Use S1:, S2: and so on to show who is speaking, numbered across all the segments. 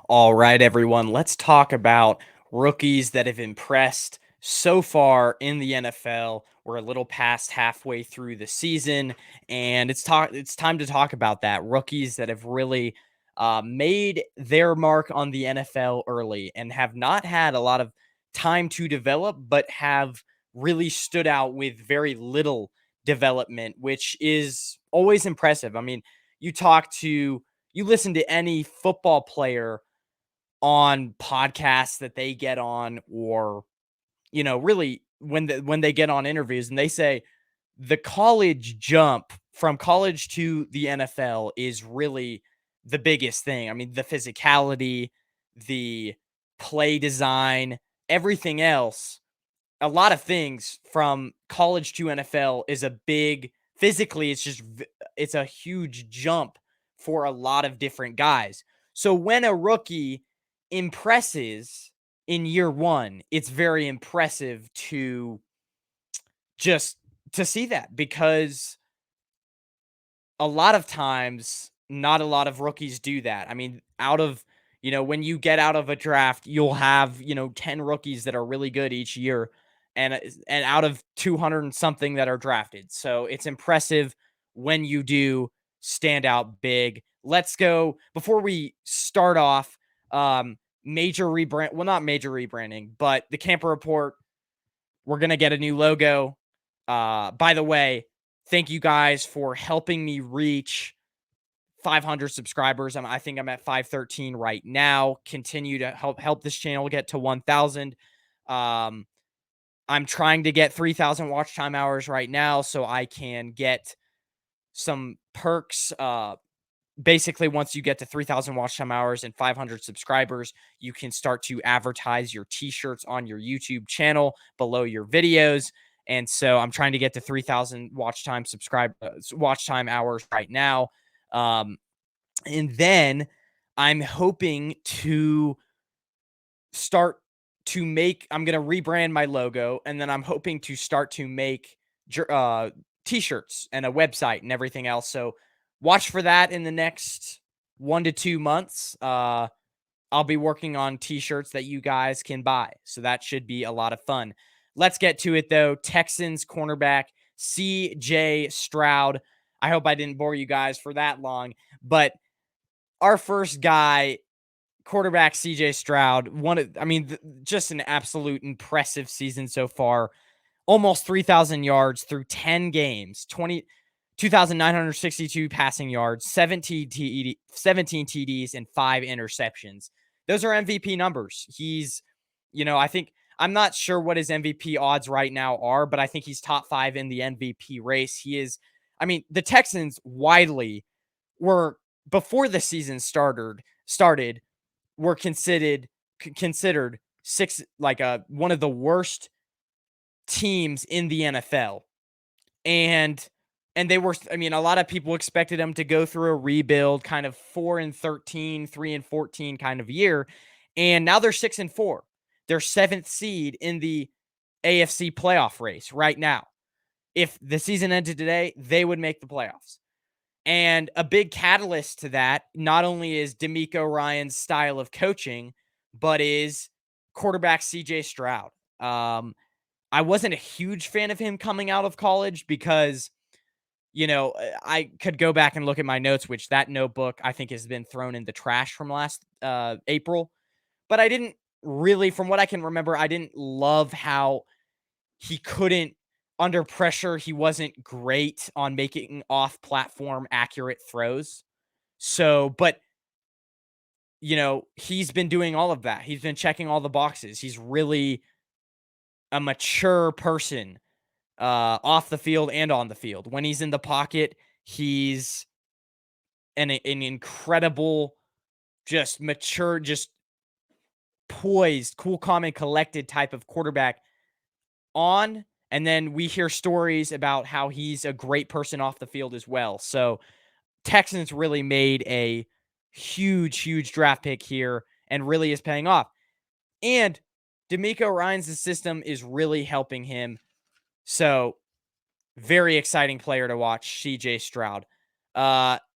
S1: All right, everyone, let's talk about rookies that have impressed so far in the NFL. We're a little past halfway through the season, and it's time to talk about that. Rookies that have really made their mark on the NFL early and have not had a lot of time to develop, but have really stood out with very little development, which is always impressive. I mean, you listen to any football player on podcasts that they get on, or really when they get on interviews, and they say the college jump from college to the NFL is really the biggest thing. I mean, the physicality, the play design, everything else, a lot of things from college to NFL is a big physically, it's a huge jump for a lot of different guys. So when a rookie impresses in year 1, it's very impressive just to see that, because a lot of times, not a lot of rookies do that. I mean, when you get out of a draft, you'll have, 10 rookies that are really good each year, and out of 200 and something that are drafted. So it's impressive when you do stand out big. Let's go before we start off. Major rebrand, well, not major rebranding, but the Camper Report, we're going to get a new logo. By the way, thank you guys for helping me reach 500 subscribers. I think I'm at 513 right now. Continue to help this channel get to 1,000. Um, I'm trying to get 3,000 watch time hours right now, so I can get some perks. Basically, once you get to 3,000 watch time hours and 500 subscribers, you can start to advertise your t-shirts on your YouTube channel below your videos. And so I'm trying to get to 3,000 watch time hours right now. And then I'm hoping to start I'm going to rebrand my logo, and then I'm hoping to start to make t-shirts and a website and everything else. So watch for that in the next 1 to 2 months. I'll be working on t-shirts that you guys can buy. So that should be a lot of fun. Let's get to it though. Texans cornerback CJ Stroud. I hope I didn't bore you guys for that long, but our first guy, quarterback CJ Stroud, just an absolute impressive season so far. Almost 3,000 yards through 10 games, 2,962 passing yards, 17 TDs, and 5 interceptions. Those are MVP numbers. I'm not sure what his MVP odds right now are, but I think he's top 5 in the MVP race. The Texans widely were, before the season started, were considered one of the worst teams in the NFL. And they were, a lot of people expected them to go through a rebuild, kind of 4-13, 3-14 kind of year. And now they're 6-4. They're 7th seed in the AFC playoff race right now. If the season ended today, they would make the playoffs. And a big catalyst to that, not only is DeMeco Ryans' style of coaching, but is quarterback CJ Stroud. I wasn't a huge fan of him coming out of college because, I could go back and look at my notes, which that notebook I think has been thrown in the trash from last April. But I didn't really, from what I can remember, I didn't love how he couldn't, under pressure, he wasn't great on making off-platform accurate throws. So, but, he's been doing all of that. He's been checking all the boxes. He's really a mature person, off the field and on the field. When he's in the pocket, he's an incredible, just mature, just poised, cool, calm, and collected type of quarterback on. And then we hear stories about how he's a great person off the field as well. So Texans really made a huge, huge draft pick here and really is paying off. And DeMeco Ryans' system is really helping him. So very exciting player to watch, CJ Stroud.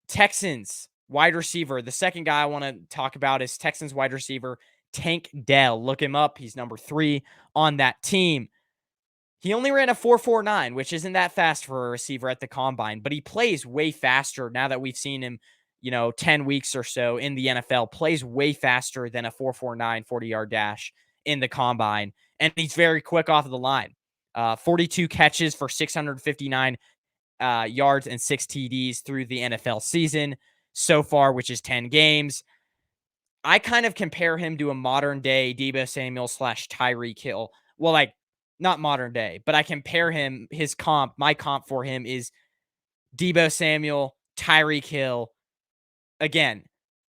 S1: Texans Wide receiver. The second guy I want to talk about is Texans wide receiver Tank Dell. Look him up. He's number 3 on that team. He only ran a 4.49, which isn't that fast for a receiver at the combine, but he plays way faster now that we've seen him, 10 weeks or so in the NFL, plays way faster than a 4.49 40-yard dash in the combine. And he's very quick off of the line. 42 catches for 659 yards and 6 TDs through the NFL season so far, which is 10 games. I kind of compare him to a modern day Deebo Samuel / Tyreek Hill. Well, like, not modern day, but I compare him, my comp for him is Deebo Samuel, Tyreek Hill. Again,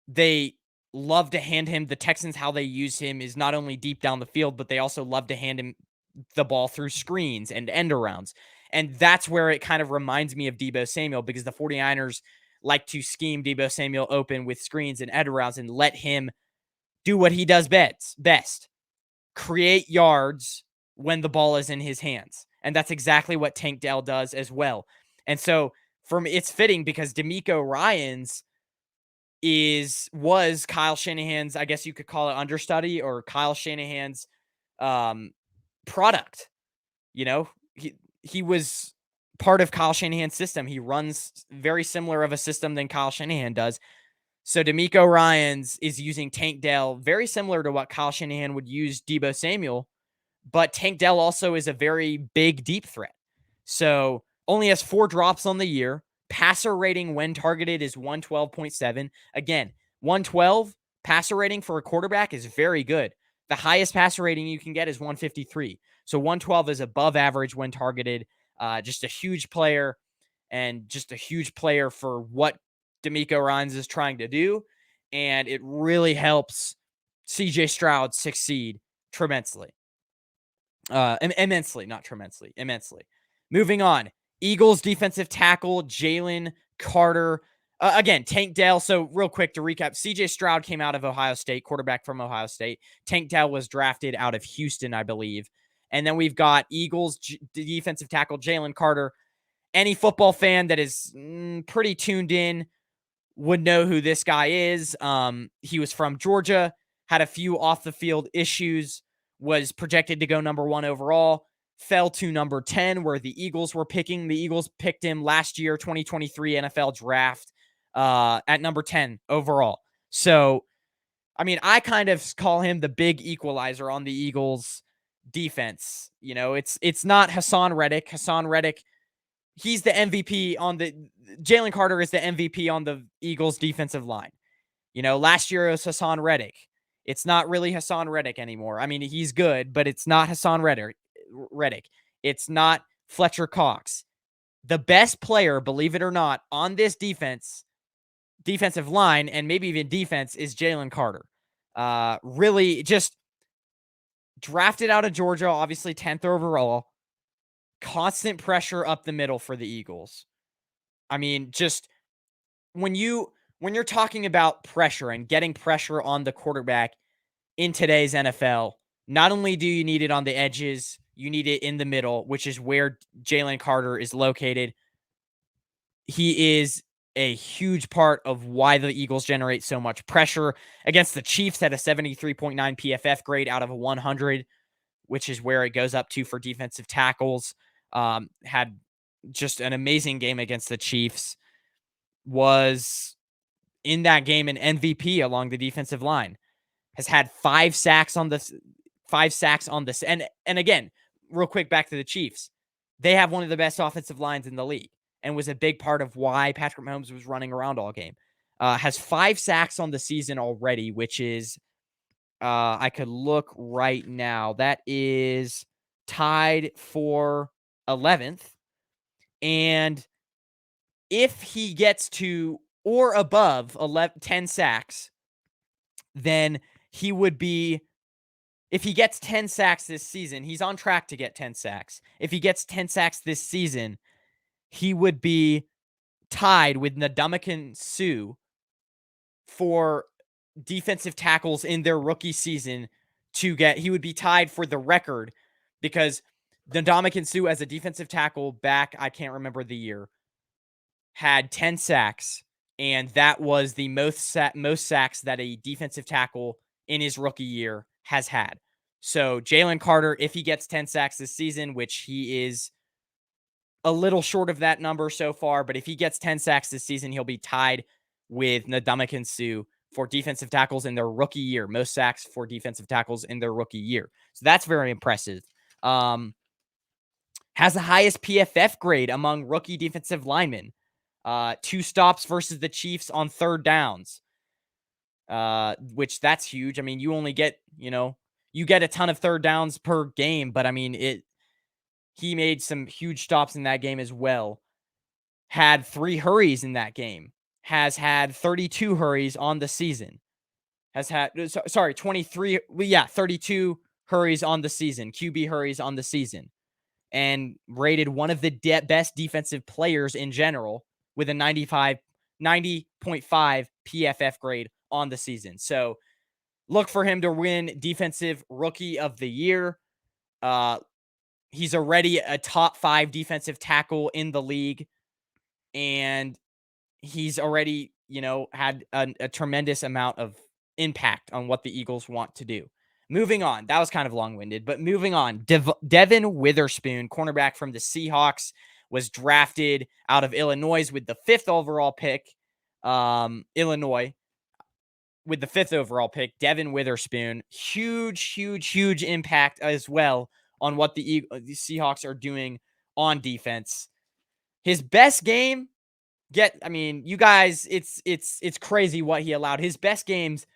S1: they love to hand him, the Texans, how they use him is not only deep down the field, but they also love to hand him the ball through screens and end arounds. And that's where it kind of reminds me of Deebo Samuel, because the 49ers like to scheme Deebo Samuel open with screens and end arounds and let him do what he does best. Create yards when the ball is in his hands. And that's exactly what Tank Dell does as well. And so for me, it's fitting because DeMeco Ryans was Kyle Shanahan's, I guess you could call it, understudy, or Kyle Shanahan's product. He was part of Kyle Shanahan's system. He runs very similar of a system than Kyle Shanahan does. So DeMeco Ryans is using Tank Dell very similar to what Kyle Shanahan would use Deebo Samuel, but Tank Dell also is a very big deep threat. So only has 4 drops on the year. Passer rating when targeted is 112.7. Again, 112 passer rating for a quarterback is very good. The highest passer rating you can get is 153. So 112 is above average when targeted. Just a huge player, and just a huge player for what DeMeco Ryans is trying to do. And it really helps CJ Stroud succeed tremendously. Immensely, not tremendously, immensely. Moving on. Eagles defensive tackle Jalen Carter. Again, Tank Dell. So real quick to recap, CJ Stroud came out of Ohio State, quarterback from Ohio State. Tank Dell was drafted out of Houston, I believe. And then we've got Eagles defensive tackle Jalen Carter. Any football fan that is pretty tuned in would know who this guy is. He was from Georgia, had a few off the field issues, was projected to go number 1 overall, fell to number 10 where the Eagles were picking. The Eagles picked him last year, 2023 NFL draft, at number 10 overall. So, I mean, I kind of call him the big equalizer on the Eagles defense. It's not Hassan Reddick. Hassan Reddick, he's the MVP on the Jalen Carter is the MVP on the Eagles defensive line. Last year it was Hassan Reddick. It's not really Hassan Reddick anymore. I mean, he's good, but it's not Hassan Reddick. It's not Fletcher Cox. The best player, believe it or not, on this defensive line, and maybe even defense, is Jalen Carter. Really just drafted out of Georgia, obviously 10th overall. Constant pressure up the middle for the Eagles. I mean, just when you're talking about pressure and getting pressure on the quarterback in today's NFL, not only do you need it on the edges, you need it in the middle, which is where Jalen Carter is located. He is a huge part of why the Eagles generate so much pressure. Against the Chiefs, had a 73.9 PFF grade out of a 100, which is where it goes up to for defensive tackles. Had just an amazing game against the Chiefs. Was in that game an MVP along the defensive line. Has had 5 sacks on this. And again, real quick, back to the Chiefs. They have one of the best offensive lines in the league, and was a big part of why Patrick Mahomes was running around all game. Has 5 sacks on the season already, which is, I could look right now. That is tied for 11th. And if he gets to or above 10 sacks, then he would be, if he gets 10 sacks this season, he's on track to get 10 sacks. If he gets 10 sacks this season, he would be tied with Ndamukong Suh for defensive tackles in their rookie season he would be tied for the record, because Ndamukong Suh as a defensive tackle back, I can't remember the year, had 10 sacks and that was the most sacks that a defensive tackle in his rookie year has had. So Jalen Carter, if he gets 10 sacks this season, which he is a little short of that number so far, but if he gets 10 sacks this season, he'll be tied with Ndamukong Suh for defensive tackles in their rookie year. Most sacks for defensive tackles in their rookie year. So that's very impressive. Has the highest PFF grade among rookie defensive linemen. 2 stops versus the Chiefs on third downs, which that's huge. I mean, you only get, you get a ton of third downs per game, but I mean, he made some huge stops in that game as well. Had 3 hurries in that game. Has had 32 hurries on the season. Has had, 23, 32 hurries on the season, QB hurries on the season. And rated one of the best defensive players in general with a 90.5 PFF grade on the season. So look for him to win Defensive Rookie of the Year. He's already a top 5 defensive tackle in the league, and he's already, had a tremendous amount of impact on what the Eagles want to do. Moving on. That was kind of long-winded, but moving on. Devin Witherspoon, cornerback from the Seahawks, was drafted out of Illinois with the 5th overall pick. Illinois with the 5th overall pick. Devin Witherspoon, huge impact as well on what the Seahawks are doing on defense. His best game, you guys, it's crazy what he allowed. His best games,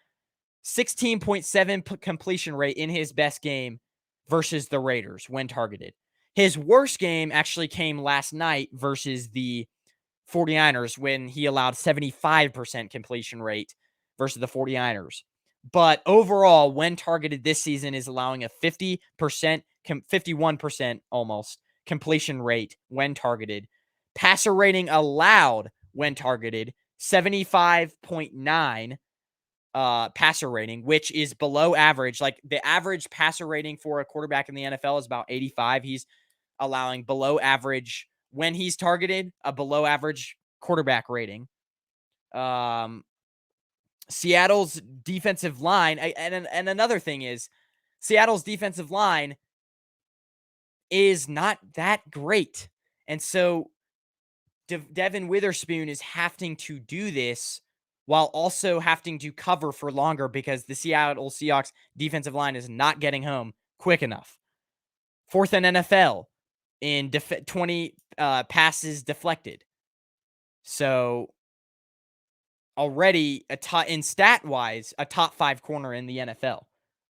S1: 16.7 completion rate in his best game versus the Raiders when targeted. His worst game actually came last night versus the 49ers when he allowed 75% completion rate versus the 49ers. But overall, when targeted this season, is allowing a 50%, 51% almost completion rate when targeted. Passer rating allowed when targeted, 75.9 passer rating, which is below average. Like, the average passer rating for a quarterback in the NFL is about 85. He's allowing below average when he's targeted, a below average quarterback rating. Seattle's defensive line, and another thing is, Seattle's defensive line is not that great. And so Devin Witherspoon is having to do this while also having to cover for longer because the Seattle Seahawks defensive line is not getting home quick enough. 4th in NFL in 20 passes deflected. So already in stat-wise, a top 5 corner in the NFL.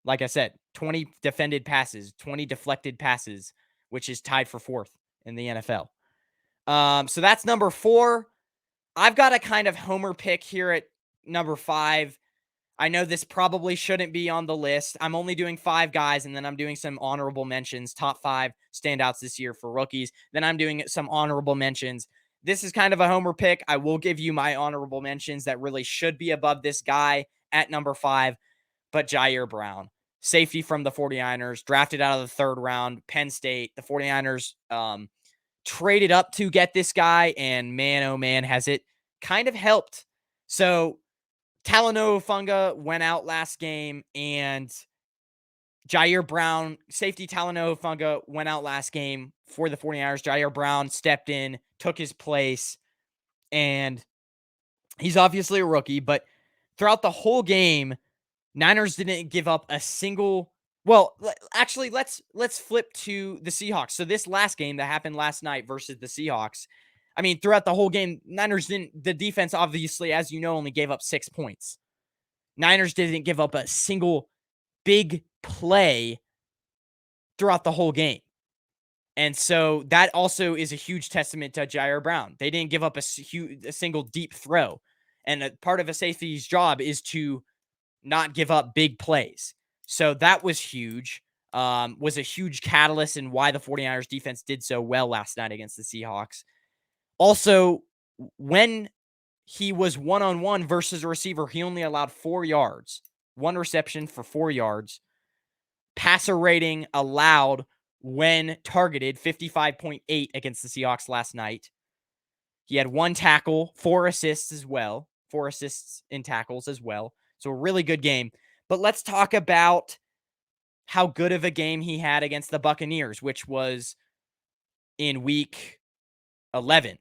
S1: Like I said, 20 defended passes, 20 deflected passes, which is tied for 4th in the NFL. So that's number 4. I've got a kind of homer pick here at number 5. I know this probably shouldn't be on the list. I'm only doing 5 guys, and then I'm doing some honorable mentions, top 5 standouts this year for rookies. Then I'm doing some honorable mentions. This is kind of a homer pick. I will give you my honorable mentions that really should be above this guy at number 5, but Ji'air Brown, safety from the 49ers, drafted out of the 3rd round, Penn State. The 49ers traded up to get this guy, and man, oh man, has it kind of helped. So Talanoa Funga went out last game, and Ji'air Brown, safety Talanoa Funga went out last game for the 49ers. Ji'air Brown stepped in, took his place, and he's obviously a rookie, but throughout the whole game, Niners didn't give up a single. Well, actually, let's flip to the Seahawks. So this last game that happened last night versus the Seahawks, I mean, throughout the whole game, the defense obviously, as you know, only gave up 6 points. Niners didn't give up a single big play throughout the whole game. And so that also is a huge testament to Ji'air Brown. They didn't give up a single deep throw. And a part of a safety's job is to not give up big plays. So that was huge. Was a huge catalyst in why the 49ers defense did so well last night against the Seahawks. Also, when he was one-on-one versus a receiver, he only allowed 4 yards. 1 reception for 4 yards. Passer rating allowed when targeted, 55.8 against the Seahawks last night. He had 1 tackle, 4 assists as well. 4 assists in tackles as well. So a really good game. But let's talk about how good of a game he had against the Buccaneers, which was in week 11.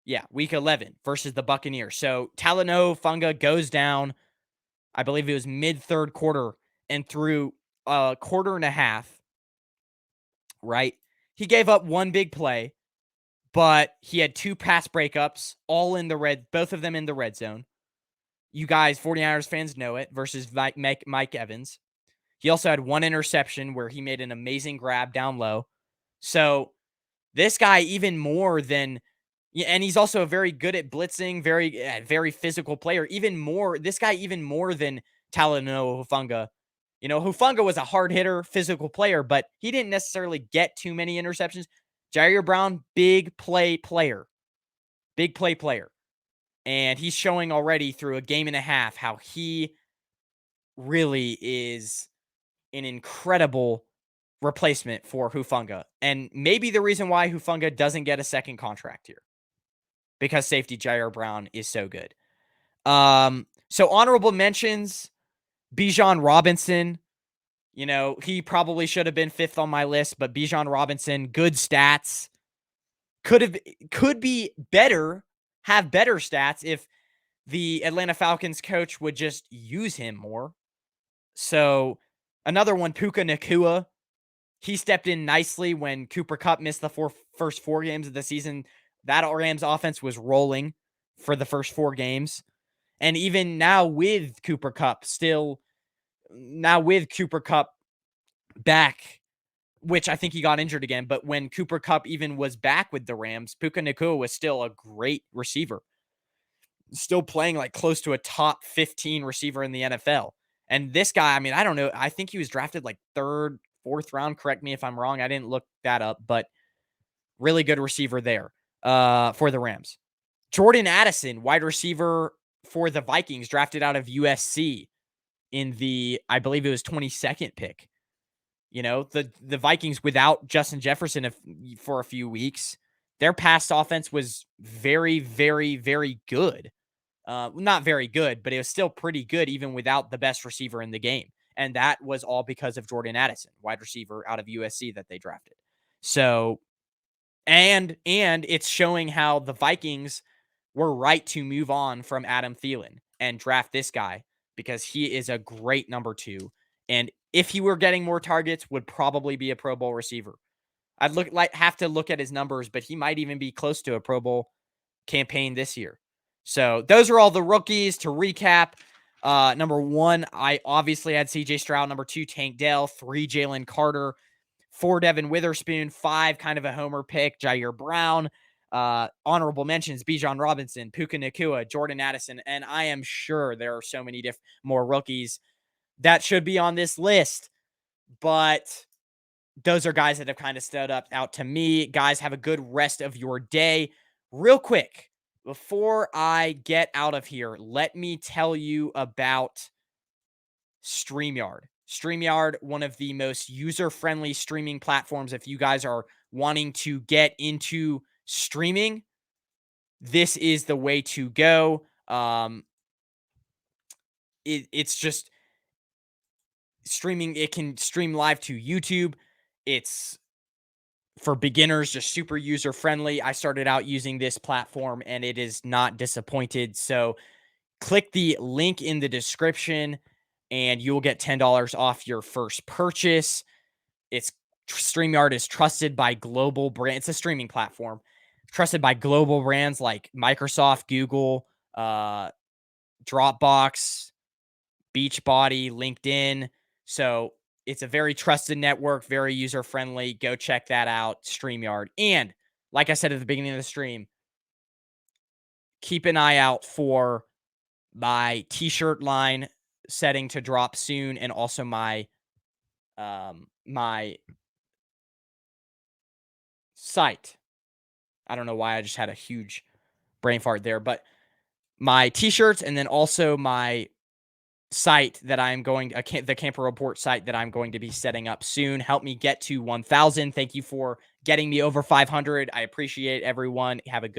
S1: Yeah, week 11 versus the Buccaneers. So Talanoa Funga goes down, I believe it was mid-third quarter, and through a quarter and a half, right? He gave up 1 big play, but he had 2 pass breakups, all in the red, both of them in the red zone. You guys, 49ers fans know it, versus Mike Evans. He also had 1 interception where he made an amazing grab down low. So this guy, even more than, and he's also very good at blitzing, very physical player. This guy even more than Talanoa Hufanga. Hufanga was a hard hitter, physical player, but he didn't necessarily get too many interceptions. Ji'air Brown, big play player. Big play player. And he's showing already through a game and a half how he really is an incredible replacement for Hufanga. And maybe the reason why Hufanga doesn't get a second contract here, because safety Ji'air Brown is so good. So honorable mentions, Bijan Robinson. He probably should have been 5th on my list, but Bijan Robinson, good stats. Could be better, have better stats if the Atlanta Falcons coach would just use him more. So another one, Puka Nacua. He stepped in nicely when Cooper Kupp missed the first 4 games of the season. That Rams offense was rolling for the first 4 games. And even now with Cooper Kupp back, which I think he got injured again, but when Cooper Kupp even was back with the Rams, Puka Nacua was still a great receiver. Still playing like close to a top 15 receiver in the NFL. And this guy, I mean, I don't know. I think he was drafted like 3rd, 4th round. Correct me if I'm wrong. I didn't look that up, but really good receiver there for the Rams. Jordan Addison, wide receiver for the Vikings, drafted out of USC in the, I believe it was 22nd pick. The Vikings without Justin Jefferson for a few weeks, their pass offense was very, very, very good. Not very good, but it was still pretty good even without the best receiver in the game. And that was all because of Jordan Addison, wide receiver out of USC that they drafted. So, and it's showing how the Vikings were right to move on from Adam Thielen and draft this guy, because he is a great number 2. And if he were getting more targets, would probably be a Pro Bowl receiver. I'd have to look at his numbers, but he might even be close to a Pro Bowl campaign this year. So those are all the rookies. To recap, number 1, I obviously had CJ Stroud. Number 2, Tank Dell. 3, Jalen Carter. 4, Devin Witherspoon. 5, kind of a homer pick, Ji'air Brown. Honorable mentions, Bijan Robinson, Puka Nacua, Jordan Addison, and I am sure there are so many more rookies that should be on this list. But those are guys that have kind of stood out to me. Guys, have a good rest of your day. Real quick, before I get out of here, let me tell you about StreamYard. StreamYard, one of the most user-friendly streaming platforms. If you guys are wanting to get into streaming, this is the way to go. It's just streaming. It can stream live to YouTube. It's for beginners, just super user-friendly. I started out using this platform and it is not disappointed. So click the link in the description and you'll get $10 off your first purchase. StreamYard is trusted by global brands. It's a streaming platform trusted by global brands like Microsoft, Google, Dropbox, Beachbody, LinkedIn. So it's a very trusted network, very user-friendly. Go check that out, StreamYard. And like I said at the beginning of the stream, keep an eye out for my t-shirt line setting to drop soon, and also my my site. I don't know why I just had a huge brain fart there, but my t-shirts, and then also my site that I'm going, the Camper Report site that I'm going to be setting up soon. Help me get to 1,000. Thank you for getting me over 500. I appreciate everyone. Have a good